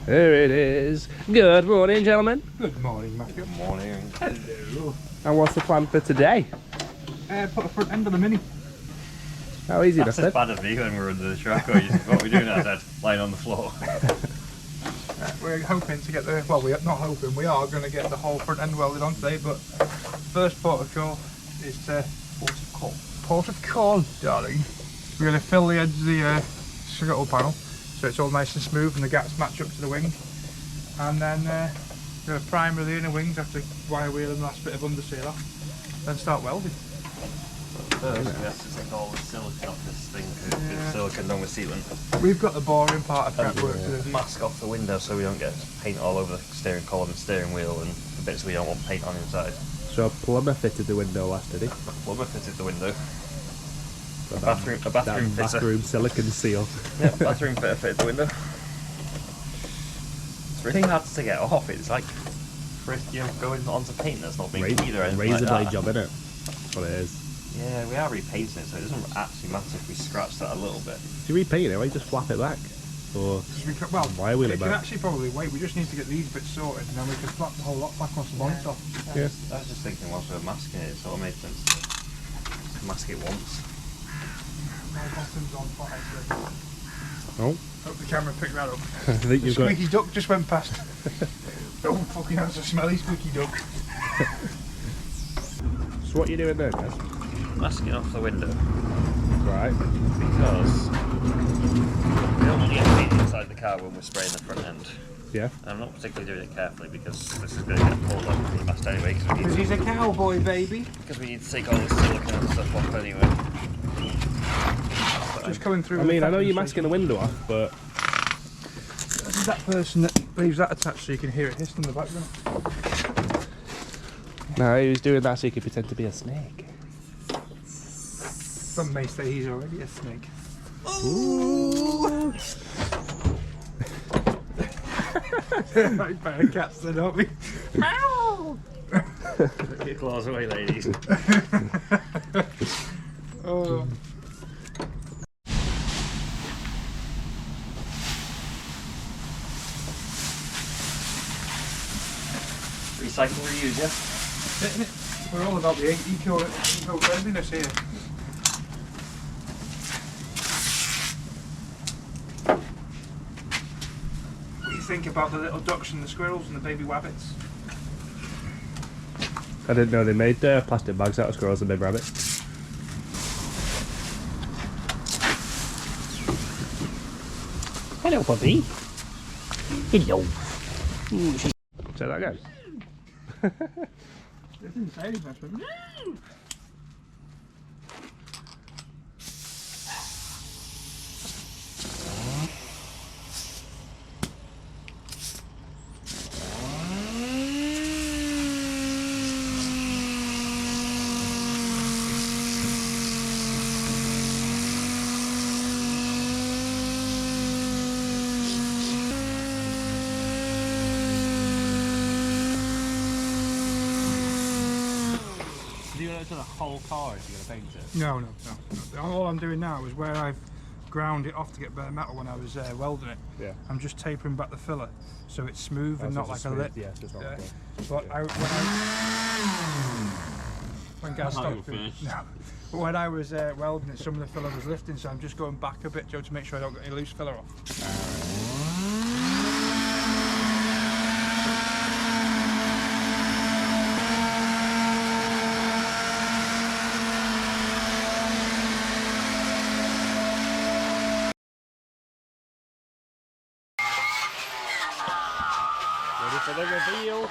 There it is. Good morning, gentlemen. Good morning, Matthew. Good morning. Hello. And what's the plan for today? Put a front end of the Mini. How easy That's that's as bad as me when we were under the truck. Or what we're doing outside, lying on the floor. We're hoping to get the, well, we're not hoping, we are going to get the whole front end welded on today, but first port of call is port of call. Port of call, darling. We're going to fill the edge of the scuttle panel so it's all nice and smooth and the gaps match up to the wing. And then we're going to primer the inner wings after wire wheeling the last bit of underseal off, then start welding. First, we have to take all the silicon off this thing because it's silicon done with sealant. We've got the boring part of prep And work to do. mask off the window so we don't get paint all over the steering column and steering wheel and the bits we don't want paint on inside. So a plumber fitted the window last, did he? Plumber fitted the window. A bathroom fitter. Bathroom silicon seal. Yeah, bathroom fitter fitted the window. It's really hard to get off. It's like going onto paint that's not being cleaned or anything Razor like blade that. job, innit? That's what it is. Yeah, we are repainting it, so it doesn't actually matter if we scratch that a little bit. Do you repaint it, or you just flap it back? Or Well, wire wheel we it can back? actually probably wait. We just need to get these bits sorted, and then we can flap the whole lot back once the bonnet's off. Yeah. I was just thinking whilst we were masking it, it sort of made sense to mask it once. My bottom's on fire. Oh, Hope the camera picked that up. I think The you've got. squeaky duck just went past. Oh fucking hell, it's a smelly squeaky duck. So what are you doing there, guys? Masking off the window Right. because we don't want to get paint inside the car when we're spraying the front end. Yeah. And I'm not particularly doing it carefully because this is going to get pulled up pretty fast anyway. Because he's a cowboy, baby. Because we need to take all the silicone and stuff off anyway. Just coming through. I mean, I know you're masking the window off, but This is that person that leaves that attached so you can hear it hiss in the background. no, he was doing that so he could pretend to be a snake. Some may say he's already a snake. Ooh. Like better cats than don't we? Meow! Get your claws away, ladies. Oh. Recycle, reuse, yeah? We're all about the eco-friendliness here. What do you think about the little ducks and the squirrels and the baby wabbits? I didn't know they made plastic bags out of squirrels and big rabbits. Hello, puppy. Hello. Say that again. They didn't say anything. Do you go to the whole car if you're going to paint it? No. All I'm doing now is where I've ground it off to get bare metal when I was welding it. Yeah. I'm just tapering back the filler so it's smooth and not like a lip. Yes, it's not Yeah. like But when Gaz stopped me, no. But when I was welding it, some of the filler was lifting, so I'm just going back a bit, Joe, to make sure I don't get any loose filler off. Ready for the reveal.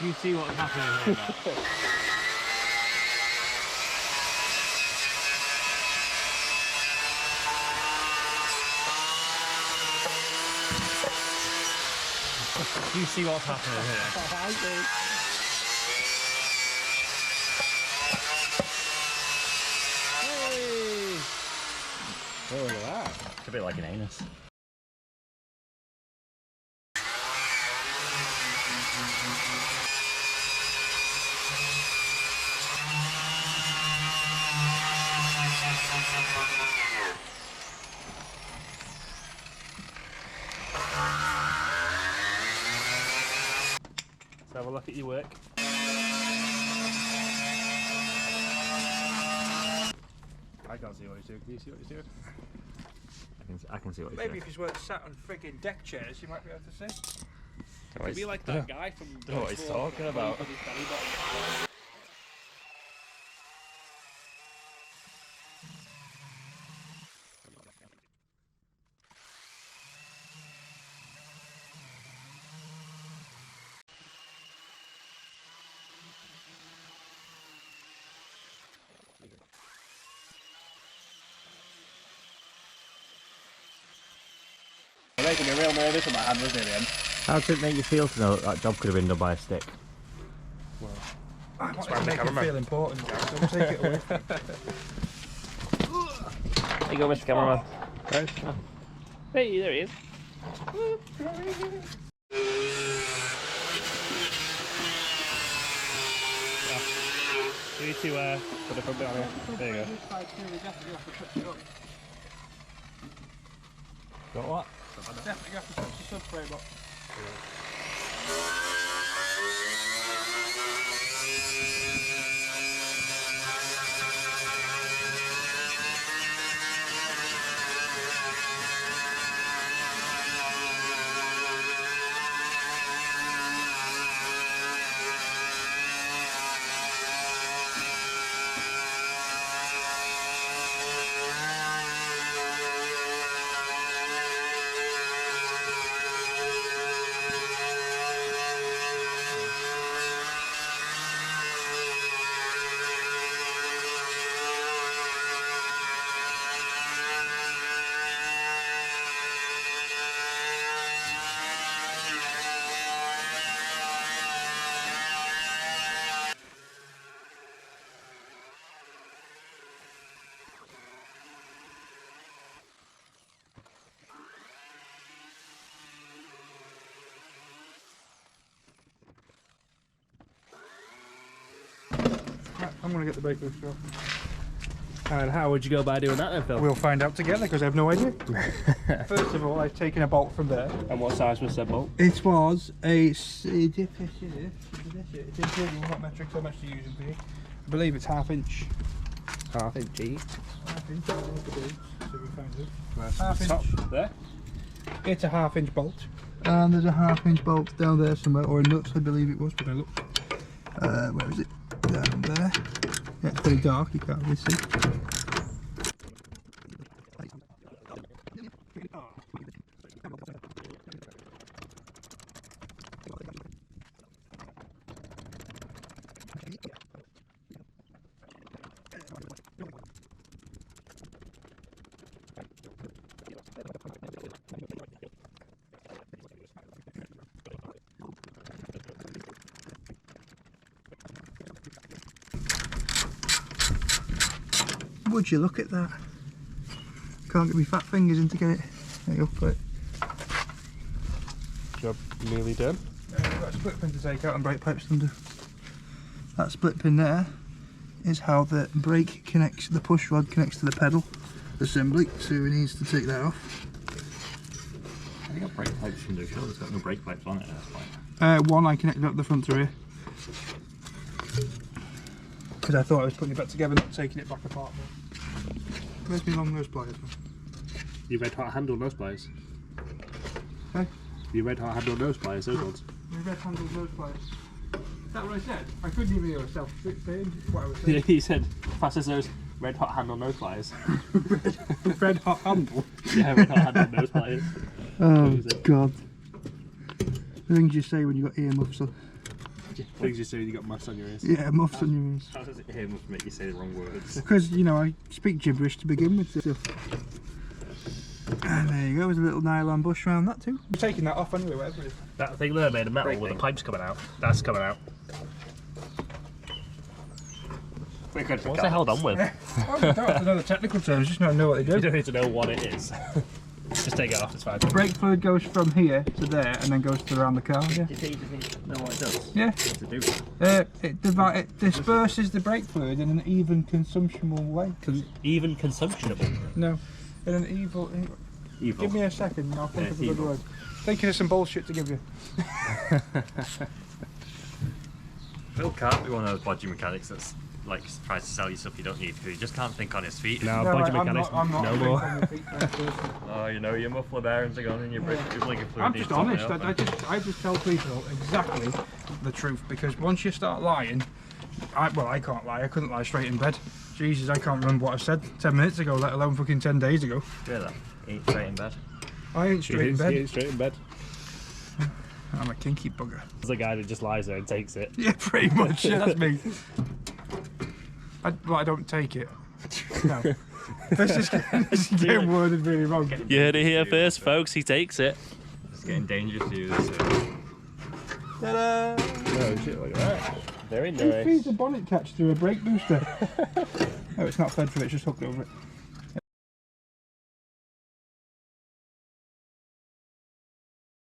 You see what's happening here now. Do you see what's happening here? Hey! Oh, look at that. It's a bit like an anus. Let's have a look at your work. I can't see what he's doing. Can you see what he's doing? I can see what he's Maybe doing. if he's were sat on friggin' deck chairs, you might be able to see. It'd be like that guy from. Don't know what he's talking about. You're making me real nervous when my hand was near the end. How does it make you feel to know that job could have been done by a stick? I want to make it feel important, guys. Don't take it away. There you go, Mr. Cameraman. Right. Hey, there he is. You need to put the front bit on here. There you go. Got what? Definitely have to touch the subframe up. Right, I'm going to get the brake looser off. And how would you go by doing that then, Phil? We'll find out together because I have no idea. First of all, I've taken a bolt from there. And what size was that bolt? It was a it's imperial, not metric, so much to use in here. I believe it's half-inch. Half-inch each. Half-inch, so we find it. Where's Half the inch. top? There? It's a half-inch bolt. And there's a half-inch bolt down there somewhere, or a nuts I believe it was, but I looked. Where is it? Down there. Yeah, it's very dark, you can't really see. Would you look at that? Can't get my fat fingers in to get it. There you go, put it. Job nearly done. We've got a split pin to take out and brake pipes under. That split pin there is how the brake connects, the push rod connects to the pedal assembly, so he needs to take that off. I think got brake pipes from the show. It's got no brake pipes on it at this point. One I connected up the front to rear. Because I thought I was putting it back together, not taking it back apart. Where's my long nose pliers? You red hot handle nose pliers. Hey? You red hot handle nose pliers, those ones. My red handled nose pliers. Is that what I said? I couldn't even hear myself saying what I was Yeah, saying. he said, fast as those red hot handle nose pliers. Red hot handle? Yeah, red hot handle nose pliers. Oh god. The things you say when you got earmuffs on. Things you say when you got muffs on your ears. Yeah, muffs on your ears. How does it hear must make you say the wrong words? Because, you know, I speak gibberish to begin with. So. And there you go, there's a little nylon bush around that too. We're taking that off anyway, whatever it is. That thing there made of metal with the pipes coming out. That's coming out. What's it held on with? Oh, I don't have to know the technical terms, just not know what they do. You don't need to know what it is. Just take it off, it's fine. Brake fluid goes from here to there and then goes to around the car, yeah. Do you know what it does? Yeah. What's it do? It disperses the brake fluid in an even consumptional way. Even consumptionable. No, in an evil... Give me a second and I'll think of a good word. Thinking of some bullshit to give you. Phil can't be one of those bodgy mechanics that's like tries to sell you stuff you don't need because he just can't think on his feet. No, bodgy mechanics, I'm not no more. Oh, you know, your muffler bearings are gone and your brake fluid I'm just honest. I just tell people exactly the truth because once you start lying, I can't lie. I couldn't lie straight in bed. Jesus, I can't remember what I said 10 minutes ago, let alone fucking 10 days ago. Really? Ain't straight in bed. I ain't straight in bed. He ain't straight in bed. I'm a kinky bugger. There's a guy that just lies there and takes it. Yeah, pretty much. Yeah, that's me. I don't take it. No. This is getting worded really wrong. You heard it here first, folks. He takes it. It's getting dangerous to you. This Ta-da! Oh shit, look at that. Very Who nice. feeds a bonnet catch through a brake booster? No, it's not fed for it, it's just hooked over it.